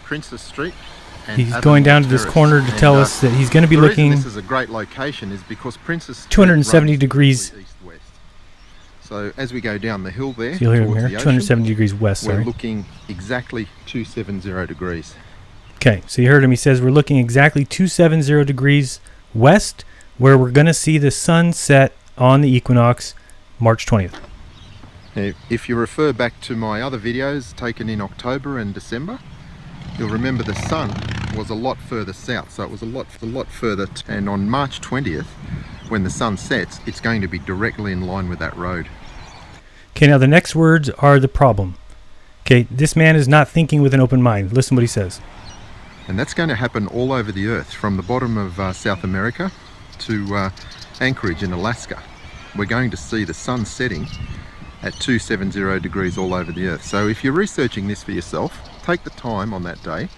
Princess Street. And he's going down to this corner to tell us that he's going to be looking. This is a great location is because Princess Street 270 degrees east-west. So as we go down the hill there, so you'll hear him here, 270 degrees west. We're looking exactly 270 degrees. Okay, so you heard him. He says we're looking exactly 270 degrees west, where we're going to see the sun set on the equinox, March 20th. Now, if you refer back to my other videos taken in October and December, you'll remember the sun was a lot further south, so it was a lot further. And on March 20th, when the sun sets, it's going to be directly in line with that road. Okay, now the next words are the problem. Okay, this man is not thinking with an open mind. Listen what he says. And that's going to happen all over the earth, from the bottom of South America to Anchorage in Alaska. We're going to see the sun setting at 270 degrees all over the earth. So if you're researching this for yourself, take the time on that day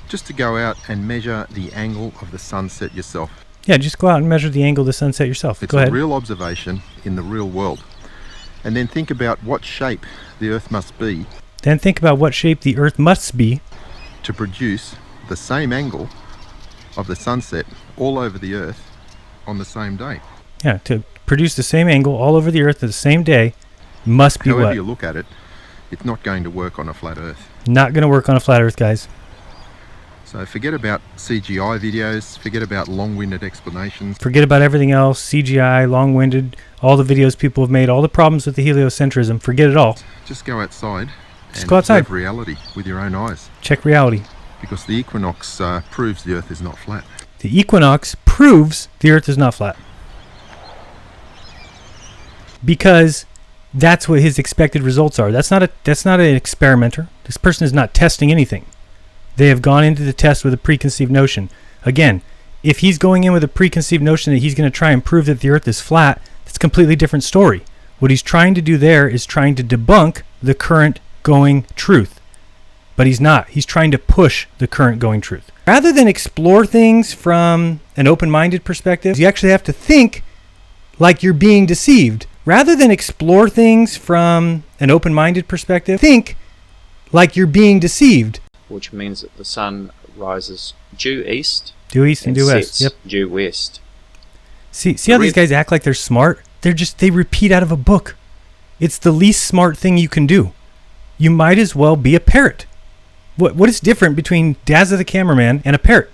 just to go out and measure the angle of the sunset yourself. Yeah, just go out and measure the angle of the sunset yourself. It's go ahead. a real observation in the real world. And then think about what shape the earth must be. Then think about what shape the earth must be to produce the same angle of the sunset all over the earth on the same day. Yeah, to produce the same angle all over the earth the same day must be However what? you look at it, it's not going to work on a flat earth. Not going to work on a flat earth, guys. So forget about CGI videos, forget about long-winded explanations. Forget about everything else, CGI, long-winded, all the videos people have made, all the problems with the heliocentrism, forget it all. Just go outside and go outside. observe reality with your own eyes. Check reality. Because the equinox proves the earth is not flat. The equinox proves the earth is not flat. Because that's what his expected results are. That's not an experimenter. This person is not testing anything. They have gone into the test with a preconceived notion. Again, if he's going in with a preconceived notion that he's going to try and prove that the earth is flat, that's a completely different story. What he's trying to do there is trying to debunk the current going truth. But he's not. He's trying to push the current going truth. Rather than explore things from an open-minded perspective, you actually have to think like you're being deceived. Rather than explore things from an open-minded perspective, think like you're being deceived. Which means that the sun rises due east. Due east and due west. Yep. Due west. See how these guys act like they're smart? They repeat out of a book. It's the least smart thing you can do. You might as well be a parrot. What is different between Dazza the cameraman and a parrot?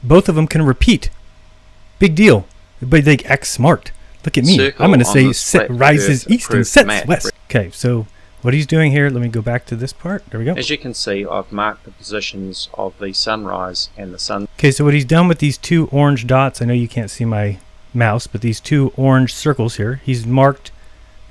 Both of them can repeat. Big deal. But they act smart. Look at me. Circle I'm going to say rises east and sets west. Okay, so what he's doing here, let me go back to this part. There we go. As you can see, I've marked the positions of the sunrise and the sun. Okay, so what he's done with these two orange dots, I know you can't see my mouse, but these two orange circles here, he's marked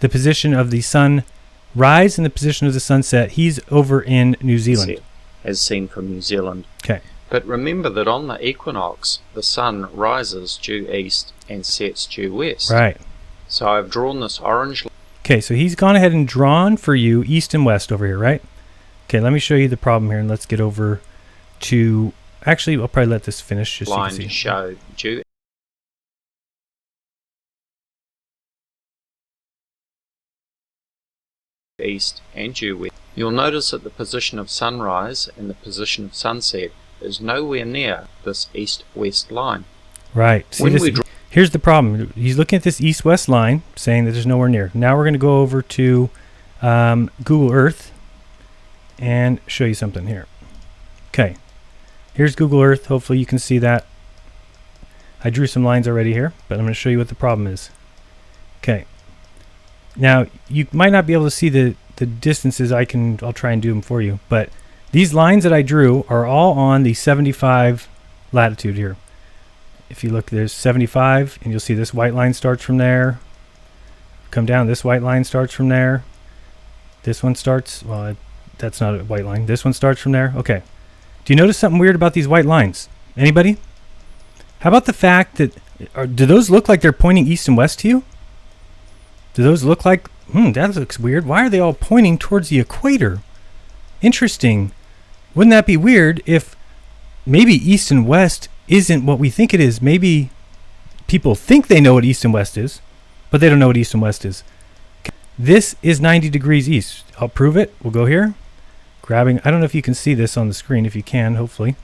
the position of the sunrise and the position of the sunset. He's over in New Zealand. As seen from New Zealand. Okay. But remember that on the equinox, the sun rises due east and sets due west. Right. So I've drawn this orange. Okay, so he's gone ahead and drawn for you east and west over here, right? Okay, let me show you the problem here, and let's get over to... Actually, I'll probably let this finish just so you line can see. To show due east and due west. You'll notice that the position of sunrise and the position of sunset is nowhere near this east-west line. Right. See, here's the problem. He's looking at this east-west line, saying that there's nowhere near. Now we're going to go over to Google Earth and show you something here. Okay. Here's Google Earth. Hopefully you can see that. I drew some lines already here, but I'm going to show you what the problem is. Okay. Now, you might not be able to see the distances. I'll try and do them for you, but these lines that I drew are all on the 75 latitude here. If you look, there's 75, and you'll see this white line starts from there. Come down, this white line starts from there. This one starts, well, that's not a white line. This one starts from there. Okay. Do you notice something weird about these white lines? Anybody? How about the fact that, do those look like they're pointing east and west to you? Do those look like, that looks weird. Why are they all pointing towards the equator? Interesting. Wouldn't that be weird if maybe east and west isn't what we think it is? Maybe people think they know what east and west is, but they don't know what east and west is. This is 90 degrees east. I'll prove it. We'll go here. grabbing, I don't know if you can see this on the screen, if you can, hopefully.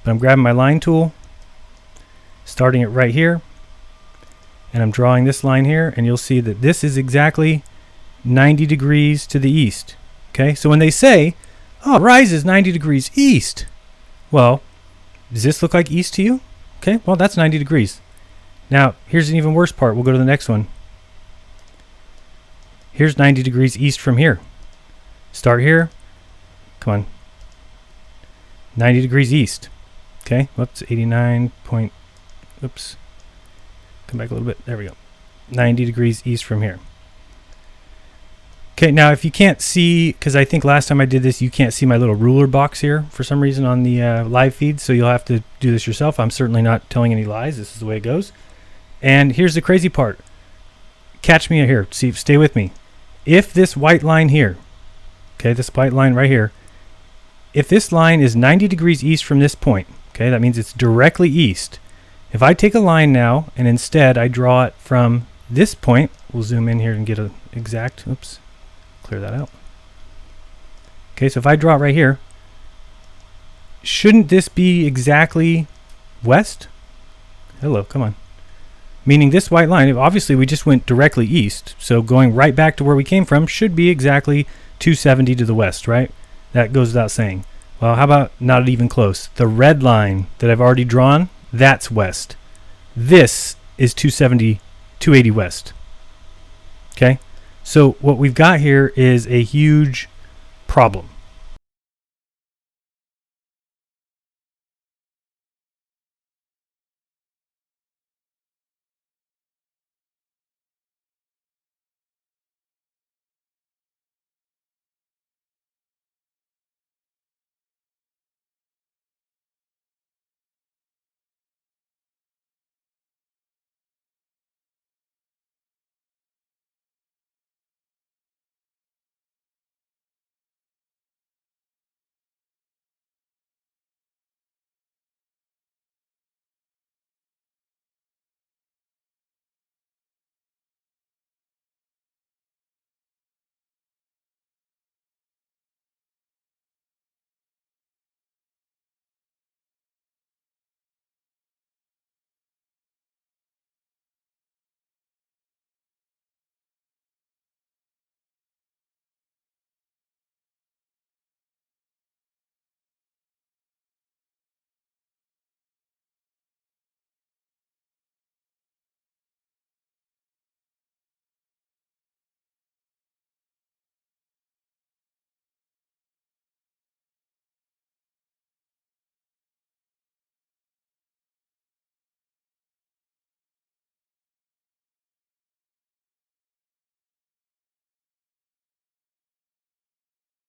But I'm grabbing my line tool, starting it right here, and I'm drawing this line here, and you'll see that this is exactly 90 degrees to the east. Okay, so when they say, oh, rise is 90 degrees east, well, does this look like east to you? Okay, well, that's 90 degrees. Now, here's an even worse part. We'll go to the next one. Here's 90 degrees east from here. Start here. Come on. 90 degrees east. Okay, whoops, 89 point, oops. Come back a little bit. There we go. 90 degrees east from here. Okay, now if you can't see, because I think last time I did this, you can't see my little ruler box here for some reason on the live feed, so you'll have to do this yourself. I'm certainly not telling any lies. This is the way it goes. And here's the crazy part. Catch me here. See, stay with me. If this white line here, okay, this white line right here, if this line is 90 degrees east from this point, okay, that means it's directly east. If I take a line now and instead I draw it from this point, we'll zoom in here and get an exact, oops, clear that out. Okay, so if I draw it right here, shouldn't this be exactly west? Hello, come on. Meaning this white line, obviously we just went directly east, so going right back to where we came from should be exactly 270 to the west, right? That goes without saying. Well, how about not even close? The red line that I've already drawn, that's west. This is 280 west. Okay? So what we've got here is a huge problem.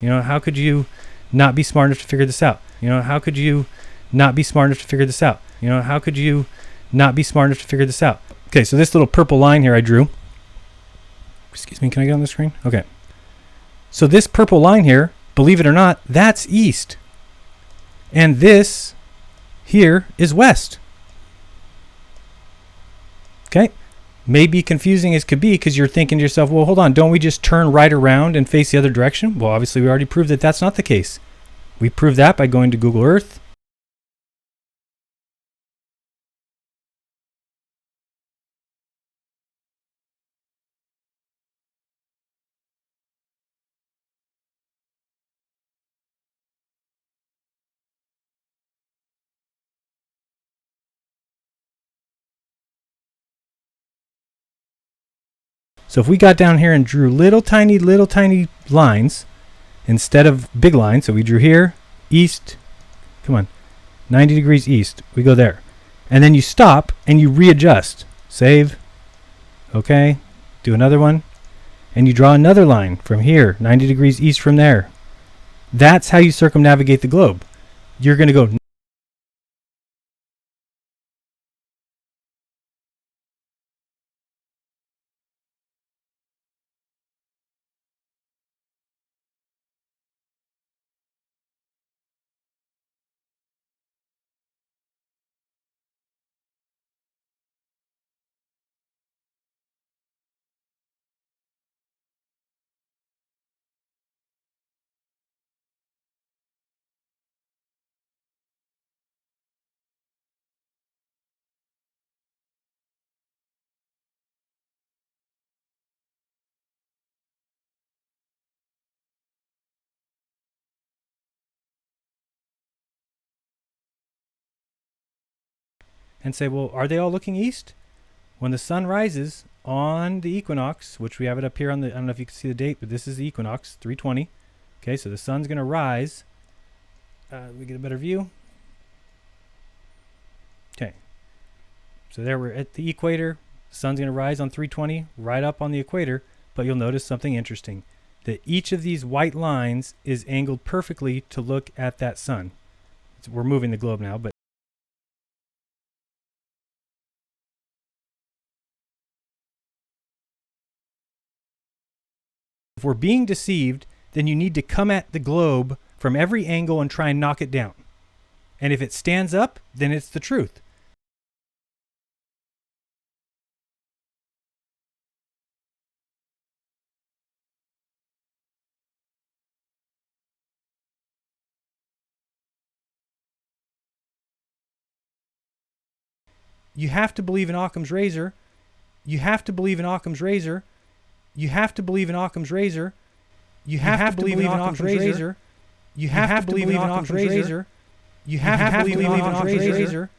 You know, how could you not be smart enough to figure this out? You know, how could you not be smart enough to figure this out? You know, how could you not be smart enough to figure this out? Okay, so this little purple line here I drew. Excuse me, can I get on the screen? Okay. So this purple line here, believe it or not, that's east. And this here is west. Okay? May be confusing as could be because you're thinking to yourself, well, hold on, don't we just turn right around and face the other direction? Well, obviously we already proved that that's not the case. We proved that by going to Google Earth. So if we got down here and drew little tiny lines instead of big lines, so we drew here, east, come on, 90 degrees east, we go there. And then you stop and you readjust. Save, okay, do another one, and you draw another line from here, 90 degrees east from there. That's how you circumnavigate the globe. You're going to go and say, well, are they all looking east? When the sun rises on the equinox, which we have it up here on the, I don't know if you can see the date, but this is the equinox, 3:20. Okay, so the sun's going to rise. We get a better view. Okay, so there we're at the equator. The sun's going to rise on 3:20, right up on the equator. But you'll notice something interesting, that each of these white lines is angled perfectly to look at that sun. We're moving the globe now, but if we're being deceived, then you need to come at the globe from every angle and try and knock it down. And if it stands up, then it's the truth. You have to believe in Occam's razor. You have to believe in Occam's razor. You have to believe in Occam's razor. You have to believe in Occam's razor. You have to believe in Occam's razor. You have to believe in Occam's razor.